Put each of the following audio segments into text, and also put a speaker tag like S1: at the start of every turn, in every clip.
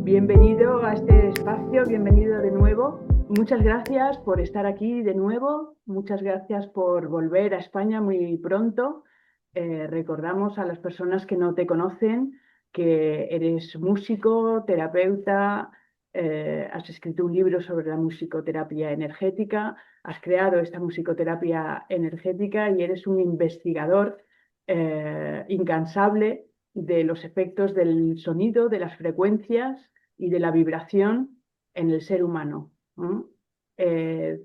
S1: Bienvenido a este espacio, bienvenido de nuevo. Muchas gracias por estar aquí de nuevo, muchas gracias por volver a España muy pronto. Recordamos a las personas que no te conocen que eres músico, terapeuta, has escrito un libro sobre la musicoterapia energética, has creado esta musicoterapia energética y eres un investigador incansable de los efectos del sonido, de las frecuencias y de la vibración en el ser humano.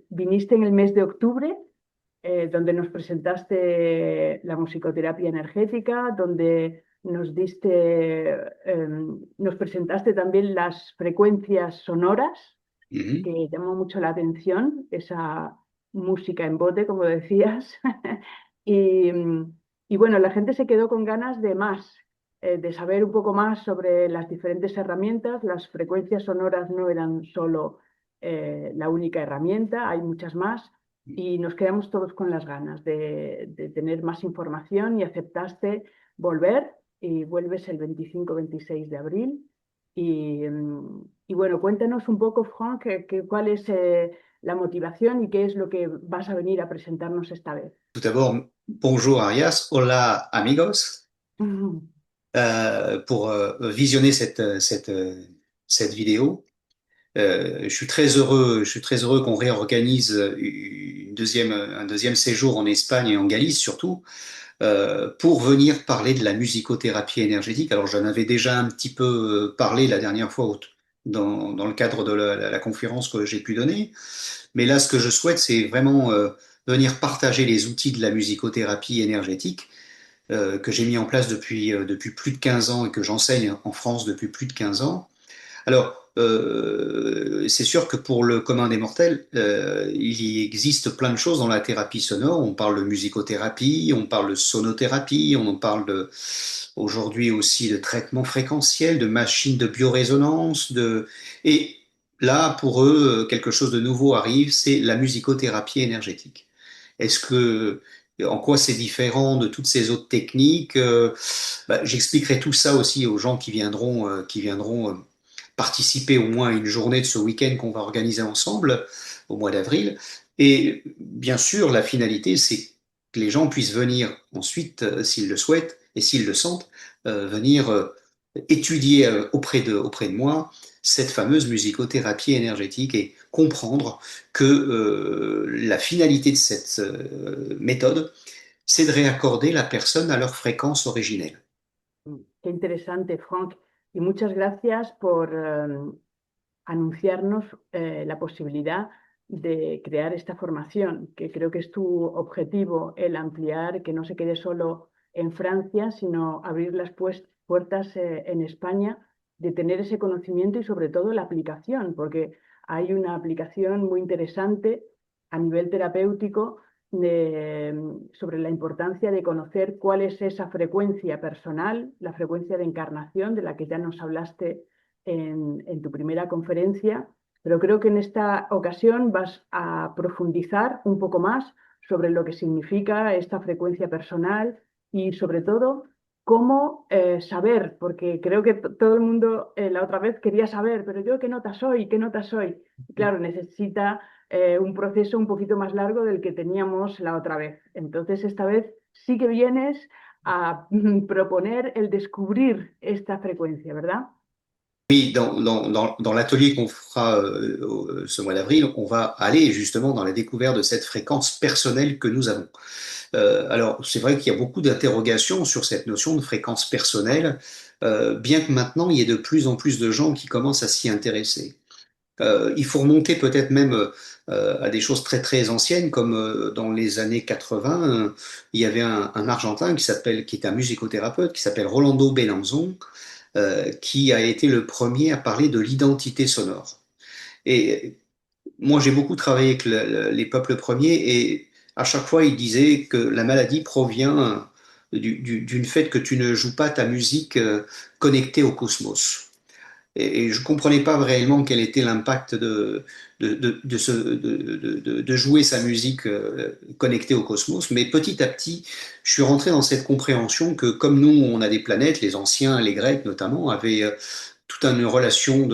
S1: Viniste en el mes de octubre, donde nos presentaste la musicoterapia energética, donde nos presentaste también las frecuencias sonoras,
S2: Mhm.
S1: que llamó mucho la atención, esa música en bote, como decías. y, y bueno, la gente se quedó con ganas de más, de saber un poco más sobre las diferentes herramientas. Las frecuencias sonoras no eran solo la única herramienta, hay muchas más. Y nos quedamos todos con las ganas de tener más información y aceptaste volver y vuelves el 25-26 de abril. Y bueno, cuéntanos un poco, Franck, cuál es la motivación y qué es lo que vas a venir a presentarnos esta vez.
S2: Tout d'abord, bonjour Arias, hola amigos.
S1: Ujú.
S2: Pour visionner cette vidéo. Je suis très heureux qu'on réorganise un deuxième séjour en Espagne et en Galice surtout, pour venir parler de la musicothérapie énergétique. Alors j'en avais déjà un petit peu parlé la dernière fois dans le cadre de la conférence que j'ai pu donner. Mais là, ce que je souhaite, c'est vraiment venir partager les outils de la musicothérapie énergétique que j'ai mis en place depuis plus de 15 ans et que j'enseigne en France depuis plus de 15 ans. Alors, c'est sûr que pour le commun des mortels, il y existe plein de choses dans la thérapie sonore. On parle de musicothérapie, on parle de sonothérapie, on en parle aujourd'hui aussi de traitement fréquentiel, de machines de biorésonance, et là, pour eux, quelque chose de nouveau arrive, c'est la musicothérapie énergétique. Est-ce que En quoi c'est différent de toutes ces autres techniques? J'expliquerai tout ça aussi aux gens qui viendront participer au moins à une journée de ce week-end qu'on va organiser ensemble au mois d'avril. Et bien sûr, la finalité, c'est que les gens puissent venir ensuite, s'ils le souhaitent et s'ils le sentent, venir étudier auprès de moi cette fameuse musicothérapie énergétique et comprendre que la finalité de cette méthode, c'est de réaccorder la personne à leur fréquence originelle.
S1: Qué interesante, Frank. Y muchas gracias por anunciarnos la posibilidad de crear esta formación, que creo que es tu objetivo, el ampliar, que no se quede solo en Francia, sino abrir las puertas en España, de tener ese conocimiento y sobre todo la aplicación, porque hay una aplicación muy interesante a nivel terapéutico sobre la importancia de conocer cuál es esa frecuencia personal, la frecuencia de encarnación de la que ya nos hablaste en tu primera conferencia, pero creo que en esta ocasión vas a profundizar un poco más sobre lo que significa esta frecuencia personal y sobre todo cómo saber, porque creo que todo el mundo la otra vez quería saber, pero yo qué nota soy, qué nota soy. Y claro, necesita un proceso un poquito más largo del que teníamos la otra vez. Entonces, esta vez sí que vienes a proponer el descubrir esta frecuencia, ¿verdad?
S2: Oui, dans l'atelier qu'on fera ce mois d'avril, on va aller justement dans la découverte de cette fréquence personnelle que nous avons. Alors, c'est vrai qu'il y a beaucoup d'interrogations sur cette notion de fréquence personnelle, bien que maintenant il y ait de plus en plus de gens qui commencent à s'y intéresser. Il faut remonter peut-être même à des choses très très anciennes, comme dans les années 80, il y avait un Argentin qui est un musicothérapeute, qui s'appelle Rolando Belanzon, qui a été le premier à parler de l'identité sonore. Et moi, j'ai beaucoup travaillé avec les peuples premiers et à chaque fois, il disait que la maladie provient d'une fait que tu ne joues pas ta musique connectée au cosmos. Et je ne comprenais pas réellement quel était l'impact de jouer sa musique connectée au cosmos. Mais petit à petit, je suis rentré dans cette compréhension que comme nous, on a des planètes, les anciens, les Grecs notamment, avaient toute une relation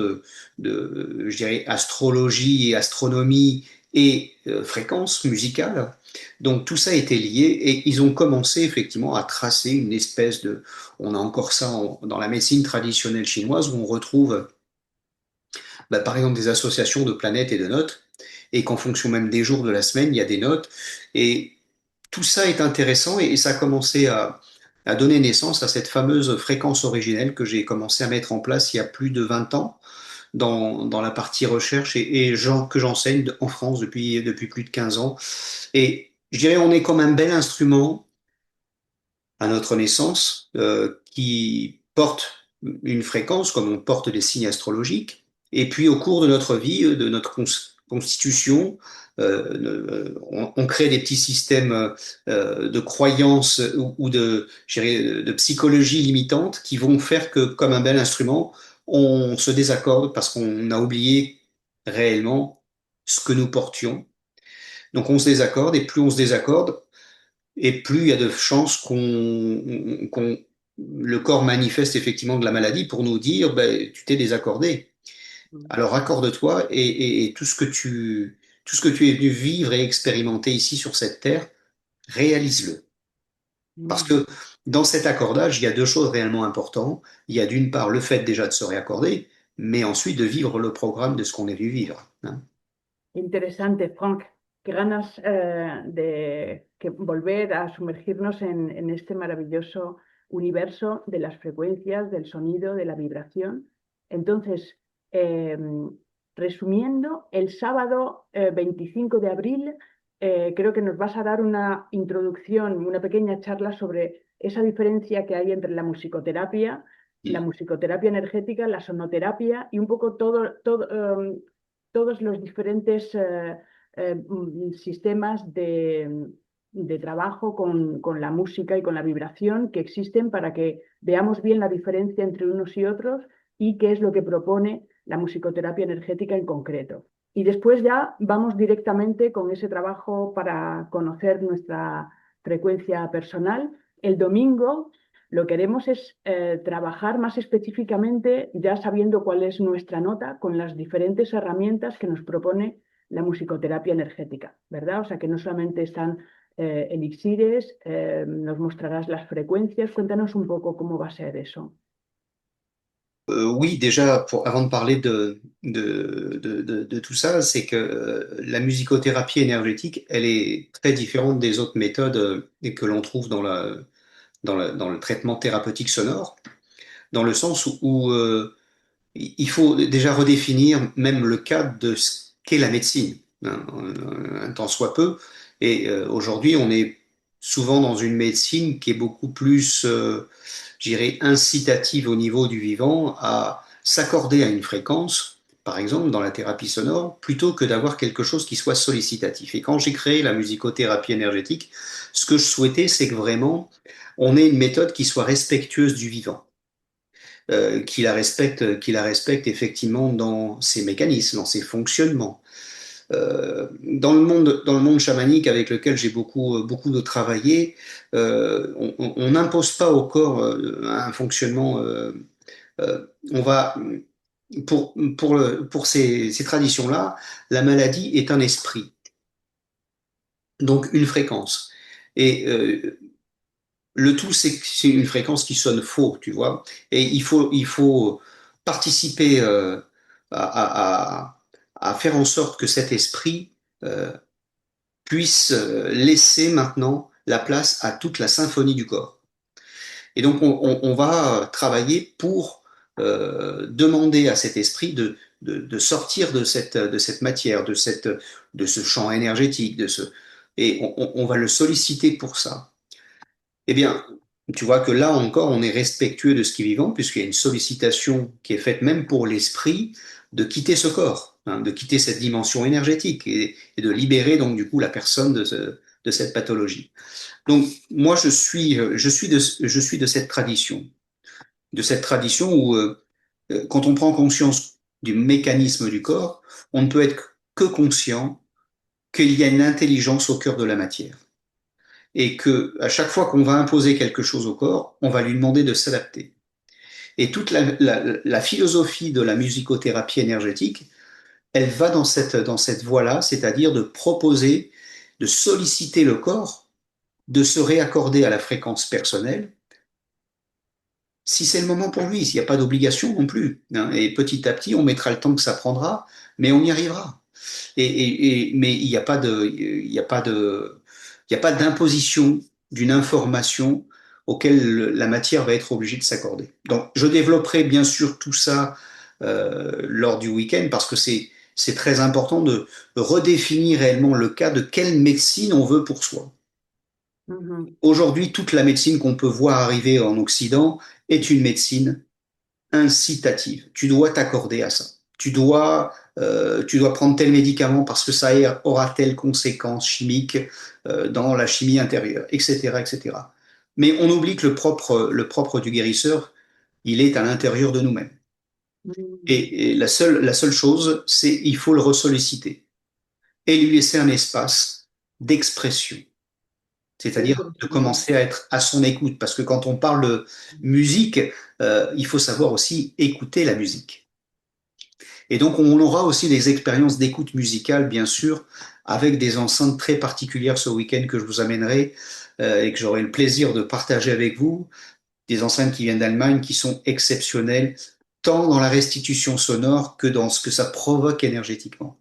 S2: je dirais, astrologie et astronomie et fréquence musicale. Donc tout ça était lié et ils ont commencé effectivement à tracer une espèce de... On a encore ça dans la médecine traditionnelle chinoise où on retrouve par exemple des associations de planètes et de notes et qu'en fonction même des jours de la semaine, il y a des notes. Et tout ça est intéressant et ça a commencé à donner naissance à cette fameuse fréquence originelle que j'ai commencé à mettre en place il y a plus de 20 ans dans la partie recherche que j'enseigne en France depuis plus de 15 ans. Et je dirais, on est comme un bel instrument à notre naissance qui porte une fréquence comme on porte des signes astrologiques. Et puis au cours de notre vie, de notre constitution, on crée des petits systèmes de croyances ou je dirais, de psychologie limitante qui vont faire que, comme un bel instrument, on se désaccorde parce qu'on a oublié réellement ce que nous portions. Donc on se désaccorde et plus on se désaccorde, et plus il y a de chances le corps manifeste effectivement de la maladie pour nous dire, ben, tu t'es désaccordé. Alors accorde-toi et tout ce que tu es venu vivre et expérimenter ici sur cette terre, réalise-le. Parce
S1: Mm.
S2: que dans cet accordage, il y a deux choses réellement importantes. Il y a d'une part le fait déjà de se réaccorder, mais ensuite de vivre le programme de ce qu'on est venu vivre, hein.
S1: Interesante, Frank. Qué ganas de volver a sumergirnos en este maravilloso universo de las frecuencias, del sonido, de la vibración. Entonces, eh, resumiendo, el sábado 25 de abril creo que nos vas a dar una introducción, una pequeña charla sobre esa diferencia que hay entre la musicoterapia energética, la sonoterapia y un poco todos los diferentes sistemas de trabajo con la música y con la vibración que existen para que veamos bien la diferencia entre unos y otros y qué es lo que propone la musicoterapia energética en concreto. Y después ya vamos directamente con ese trabajo para conocer nuestra frecuencia personal. El domingo lo que queremos es trabajar más específicamente, ya sabiendo cuál es nuestra nota, con las diferentes herramientas que nos propone la musicoterapia energética, ¿verdad? O sea, que no solamente están elixires, nos mostrarás las frecuencias. Cuéntanos un poco cómo va a ser eso.
S2: Oui, déjà, avant de parler de tout ça, c'est que la musicothérapie énergétique, elle est très différente des autres méthodes que l'on trouve dans le traitement thérapeutique sonore, dans le sens où il faut déjà redéfinir même le cadre de ce qu'est la médecine, hein, un tant soit peu. Et aujourd'hui, on est souvent dans une médecine qui est beaucoup plus, je dirais, incitative au niveau du vivant à s'accorder à une fréquence, par exemple dans la thérapie sonore, plutôt que d'avoir quelque chose qui soit sollicitatif. Et quand j'ai créé la musicothérapie énergétique, ce que je souhaitais, c'est que vraiment, on ait une méthode qui soit respectueuse du vivant, qui la respecte effectivement dans ses mécanismes, dans ses fonctionnements. Dans le monde chamanique avec lequel j'ai beaucoup de travaillé, on n'impose pas au corps un fonctionnement. On va pour ces traditions-là, la maladie est un esprit, donc une fréquence. Et le tout, c'est que c'est une fréquence qui sonne faux, tu vois. Et il faut participer à faire en sorte que cet esprit puisse laisser maintenant la place à toute la symphonie du corps. Et donc, on va travailler pour demander à cet esprit de sortir de cette matière, de ce champ énergétique, et on va le solliciter pour ça. Eh bien, tu vois que là encore, on est respectueux de ce qui est vivant, puisqu'il y a une sollicitation qui est faite même pour l'esprit de quitter ce corps, hein, de quitter cette dimension énergétique et de libérer donc du coup la personne de cette pathologie. Donc moi, je suis de cette tradition où quand on prend conscience du mécanisme du corps, on ne peut être que conscient qu'il y a une intelligence au cœur de la matière et que à chaque fois qu'on va imposer quelque chose au corps, on va lui demander de s'adapter. Et toute la philosophie de la musicothérapie énergétique, elle va dans cette voie-là, c'est-à-dire de proposer, de solliciter le corps, de se réaccorder à la fréquence personnelle, si c'est le moment pour lui, s'il n'y a pas d'obligation non plus, hein. Et petit à petit, on mettra le temps que ça prendra, mais on y arrivera. Mais il n'y a pas de, il n'y a pas de, il n'y a pas d'imposition d'une information auquel la matière va être obligée de s'accorder. Donc, je développerai bien sûr tout ça lors du week-end parce que c'est très important de redéfinir réellement le cas de quelle médecine on veut pour soi.
S1: Ujú.
S2: Aujourd'hui, toute la médecine qu'on peut voir arriver en Occident est une médecine incitative. Tu dois t'accorder à ça. Tu dois prendre tel médicament parce que ça aura telle conséquence chimique dans la chimie intérieure, etc., etc. Mais on oublie que le propre du guérisseur, il est à l'intérieur de nous-mêmes.
S1: Mm.
S2: Et la seule chose, c'est il faut le ressolliciter et lui laisser un espace d'expression,
S1: Qué
S2: c'est-à-dire de
S1: interesante.
S2: commencer à être à son écoute. Parce que quand on parle de musique, il faut savoir aussi écouter la musique. Et donc, on aura aussi des expériences d'écoute musicale, bien sûr, avec des enceintes très particulières ce week-end que je vous amènerai et que j'aurai le plaisir de partager avec vous. Des enceintes qui viennent d'Allemagne, qui sont exceptionnelles, tant dans la restitution sonore que dans ce que ça provoque énergétiquement.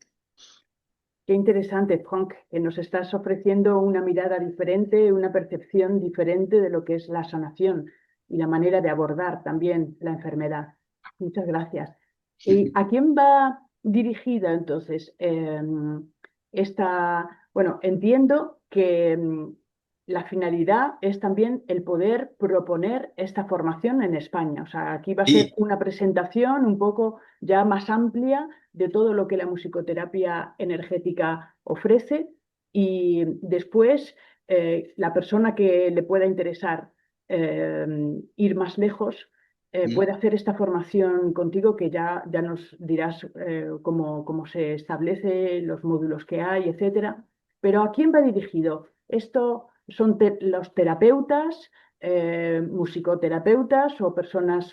S1: Qué interesante, Frank, que nos estás ofreciendo una mirada diferente, una percepción diferente de lo que es la sanación y la manera de abordar también la enfermedad. Muchas gracias. ¿Y a quién va dirigida entonces esta? Bueno, entiendo que la finalidad es también el poder proponer esta formación en España. O sea, aquí va a ser
S2: Et
S1: una presentación un poco ya más amplia de todo lo que la musicoterapia energética ofrece y después la persona que le pueda interesar eh, ir más lejos puede hacer esta formación contigo que ya nos dirás cómo se establece, los módulos que hay, etcétera. Pero ¿a quién va dirigido? ¿Esto son los terapeutas, musicoterapeutas o personas,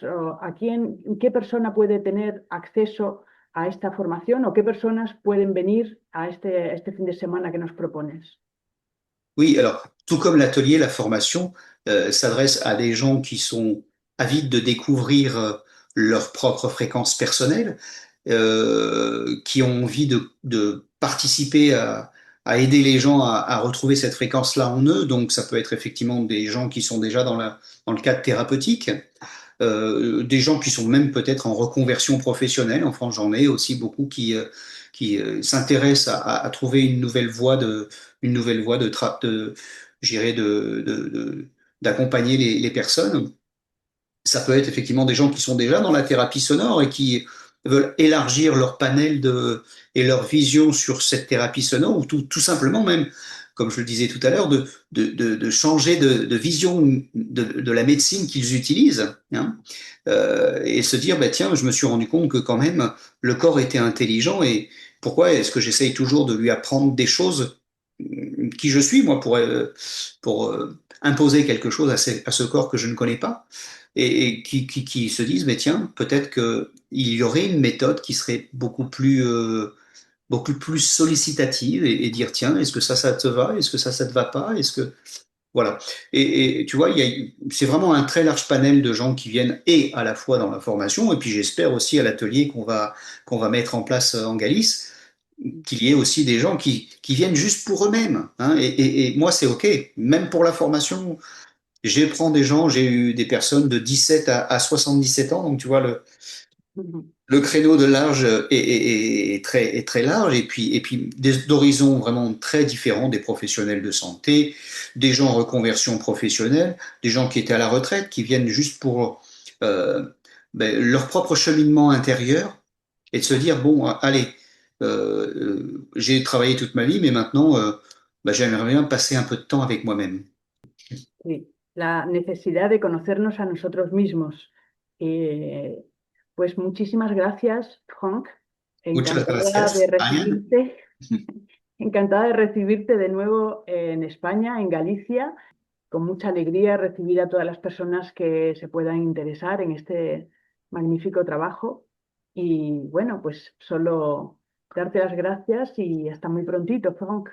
S1: qué persona puede tener acceso a esta formación o qué personas pueden venir a este fin de semana que nos propones?
S2: oui, alors, tout comme l'atelier, la formation s'adresse à des gens qui sont avides de découvrir leur propre fréquence personnelle, qui ont envie de participer à aider les gens à retrouver cette fréquence-là en eux. Donc, ça peut être effectivement des gens qui sont déjà dans le cadre thérapeutique, des gens qui sont même peut-être en reconversion professionnelle. En France, j'en ai aussi beaucoup qui s'intéressent à trouver une nouvelle voie j'irais d'accompagner les personnes. Ça peut être effectivement des gens qui sont déjà dans la thérapie sonore et qui veulent élargir leur panel et leur vision sur cette thérapie sonore, ou tout simplement même, comme je le disais tout à l'heure, de changer de vision de la médecine qu'ils utilisent, hein, et se dire, bah, tiens, je me suis rendu compte que quand même, le corps était intelligent et pourquoi est-ce que j'essaye toujours de lui apprendre des choses qui je suis, moi, pour imposer quelque chose à ce corps que je ne connais pas et qui se disent, mais tiens, peut-être qu'il y aurait une méthode qui serait beaucoup plus sollicitative et dire, tiens, est-ce que ça te va? Est-ce que ça te va pas? Est-ce que... Voilà. Et tu vois, c'est vraiment un très large panel de gens qui viennent et à la fois dans la formation, et puis j'espère aussi à l'atelier qu'on va mettre en place en Galice, qu'il y ait aussi des gens qui viennent juste pour eux-mêmes, hein. Et moi, c'est OK. Même pour la formation, je prends des gens, j'ai eu des personnes de 17 à 77 ans, donc tu vois,
S1: Ujú.
S2: le créneau de l'âge est très large, et puis d'horizons vraiment très différents, des professionnels de santé, des gens en reconversion professionnelle, des gens qui étaient à la retraite, qui viennent juste pour leur propre cheminement intérieur, et de se dire, bon, allez, j'ai travaillé toute ma vie, mais maintenant, j'aimerais bien passer un peu de temps avec moi-même.
S1: Sí, la necesidad de conocernos a nosotros mismos. Eh, pues muchísimas gracias, Frank.
S2: Muchas
S1: Encantada de
S2: gracias, Ariane.
S1: recibirte, encantada de recibirte de nuevo en España, en Galicia. con mucha alegría recibir a todas las personas que se puedan interesar en este magnífico trabajo. Y bueno, pues solo darte las gracias y hasta muy prontito, Franck.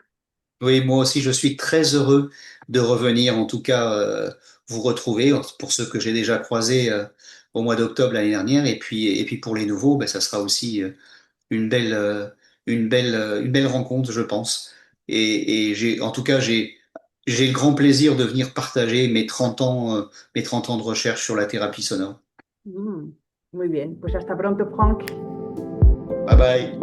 S2: Oui, moi aussi, je suis très heureux de revenir, en tout cas, vous retrouver, pour ceux que j'ai déjà croisés au mois d'octobre l'année dernière, et puis pour les nouveaux, ben, ça sera aussi une belle, une belle rencontre, je pense. Et j'ai, en tout cas, j'ai le grand plaisir de venir partager mes 30 ans de recherche sur la thérapie sonore.
S1: Mm, muy bien, pues hasta pronto, Franck.
S2: Bye bye.